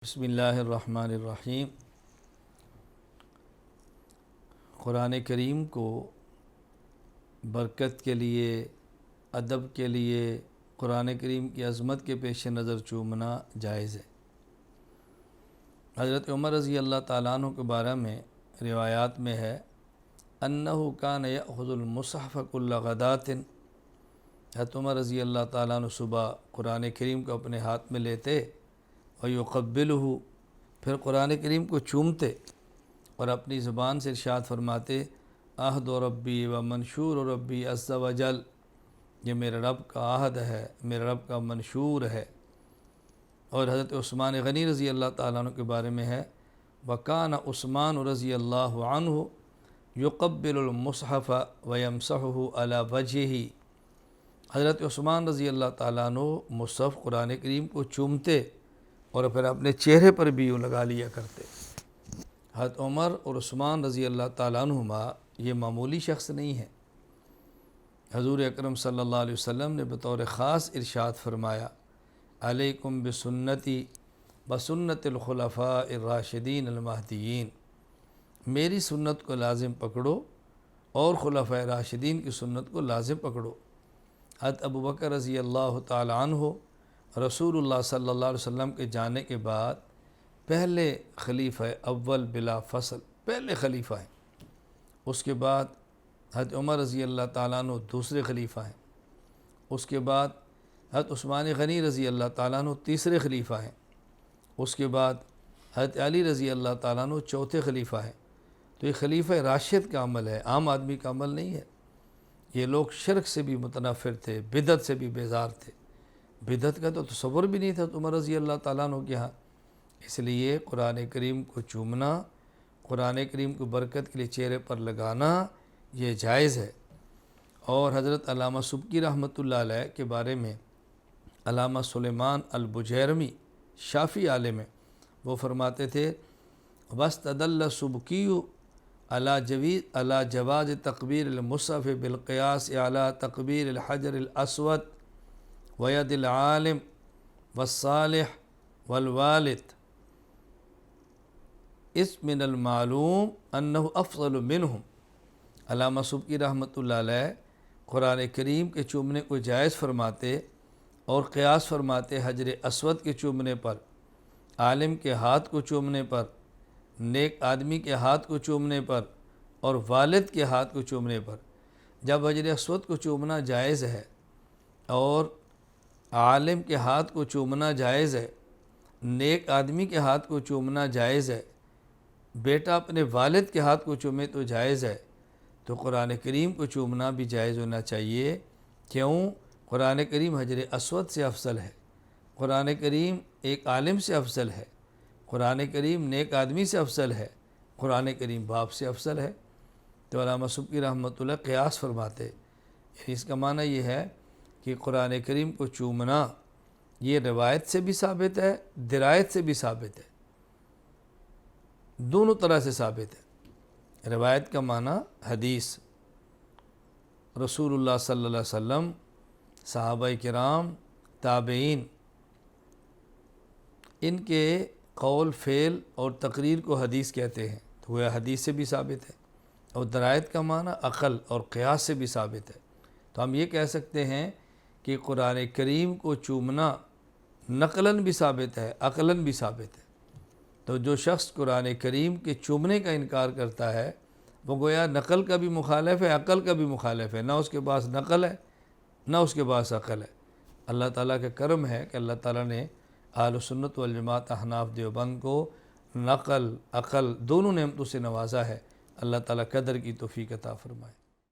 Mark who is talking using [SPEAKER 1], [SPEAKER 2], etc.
[SPEAKER 1] بسم اللہ الرحمن الرحیم۔ قرآن کریم کو برکت کے لیے، ادب کے لیے، قرآن کریم کی عظمت کے پیش نظر چومنا جائز ہے۔ حضرت عمر رضی اللہ تعالیٰ عنہ کے بارے میں روایات میں ہے انہو کان یأخذ المصحف کل غدات۔ حضرت عمر رضی اللہ تعالیٰ عنہ صبح قرآن کریم کو اپنے ہاتھ میں لیتے وَيُقَبِّلُهُ، پھر قرآن کریم کو چومتے اور اپنی زبان سے ارشاد فرماتے عہد و ربی و منشور و ربی عز و جل، یہ میرے رب کا عہد ہے، میرے رب کا منشور ہے۔ اور حضرت عثمان غنی رضی اللہ تعالیٰ عنہ کے بارے میں ہے وَكَانَ عثمان رضی اللہ عنہ يُقَبِّلُ الْمُصْحَفَ وَيَمْسَحُهُ عَلَى وَجْهِهِ، حضرت عثمان رضی اللہ تعالیٰ عنہ مصحف قرآن کریم کو چومتے اور پھر اپنے چہرے پر بھی یوں لگا لیا کرتے۔ حضرت عمر اور عثمان رضی اللہ تعالیٰ عنہما یہ معمولی شخص نہیں ہے۔ حضور اکرم صلی اللہ علیہ وسلم نے بطور خاص ارشاد فرمایا علیکم بسنتی بسنت الخلفاء الراشدین المہدیین، میری سنت کو لازم پکڑو اور خلفاء راشدین کی سنت کو لازم پکڑو۔ حضرت ابو بکر رضی اللہ تعالیٰ عنہ رسول اللہ صلی اللہ علیہ وسلم کے جانے کے بعد پہلے خلیفہ اول بلا فصل، پہلے خلیفہ ہیں۔ اس کے بعد حضرت عمر رضی اللہ تعالیٰ عنہ دوسرے خلیفہ ہیں۔ اس کے بعد حضرت عثمان غنی رضی اللہ تعالیٰ عنہ تیسرے خلیفہ ہیں۔ اس کے بعد حضرت علی رضی اللہ تعالیٰ عنہ چوتھے خلیفہ ہیں۔ تو یہ خلیفہ راشد کا عمل ہے، عام آدمی کا عمل نہیں ہے۔ یہ لوگ شرک سے بھی متنفر تھے، بدعت سے بھی بیزار تھے۔ بدعت کا تو تصور بھی نہیں تھا عمر رضی اللہ تعالیٰ عنہ کے ہاں۔ اس لیے قرآن کریم کو چومنا، قرآن کریم کو برکت کے لیے چہرے پر لگانا یہ جائز ہے۔ اور حضرت علامہ سبکی رحمۃ اللہ علیہ کے بارے میں علامہ سلیمان البجیرمی شافعی عالم ہیں، وہ فرماتے تھے وَاسْتَدَلَّ سُبْكِيُّ عَلَى جواز تقبیر المصحف بالقیاس علی تقبیر الحجر الاسود وید العالم والصالح والوالد، اس من المعلوم انہ افضل منہم۔ علامہ سبکی رحمۃ اللہ علیہ قرآن کریم کے چومنے کو جائز فرماتے اور قیاس فرماتے حجر اسود کے چومنے پر، عالم کے ہاتھ کو چومنے پر، نیک آدمی کے ہاتھ کو چومنے پر اور والد کے ہاتھ کو چومنے پر۔ جب حجر اسود کو چومنا جائز ہے اور عالم کے ہاتھ کو چومنا جائز ہے، نیک آدمی کے ہاتھ کو چومنا جائز ہے، بیٹا اپنے والد کے ہاتھ کو چومے تو جائز ہے، تو قرآن کریم کو چومنا بھی جائز ہونا چاہیے۔ کیوں؟ قرآن کریم حجر اسود سے افضل ہے، قرآن کریم ایک عالم سے افضل ہے، قرآن کریم نیک آدمی سے افضل ہے، قرآن کریم باپ سے افضل ہے۔ تو علامہ سبکی رحمۃ اللہ قیاس فرماتے، یعنی اس کا معنی یہ ہے کہ قرآن کریم کو چومنا یہ روایت سے بھی ثابت ہے، درایت سے بھی ثابت ہے، دونوں طرح سے ثابت ہے۔ روایت کا معنی حدیث، رسول اللہ صلی اللہ علیہ وسلم، صحابہ کرام، تابعین، ان کے قول، فعل اور تقریر کو حدیث کہتے ہیں، تو وہ حدیث سے بھی ثابت ہے۔ اور درایت کا معنی عقل اور قیاس سے بھی ثابت ہے۔ تو ہم یہ کہہ سکتے ہیں کہ قرآن کریم کو چومنا نقلاً بھی ثابت ہے، عقلاً بھی ثابت ہے۔ تو جو شخص قرآن کریم کے چومنے کا انکار کرتا ہے وہ گویا نقل کا بھی مخالف ہے، عقل کا بھی مخالف ہے، نہ اس کے پاس نقل ہے نہ اس کے پاس عقل ہے۔ اللہ تعالیٰ کا کرم ہے کہ اللہ تعالیٰ نے اہل سنت والجماعت احناف دیوبند کو نقل، عقل دونوں نعمتوں سے نوازا ہے۔ اللہ تعالیٰ قدر کی توفیق عطا فرمائے۔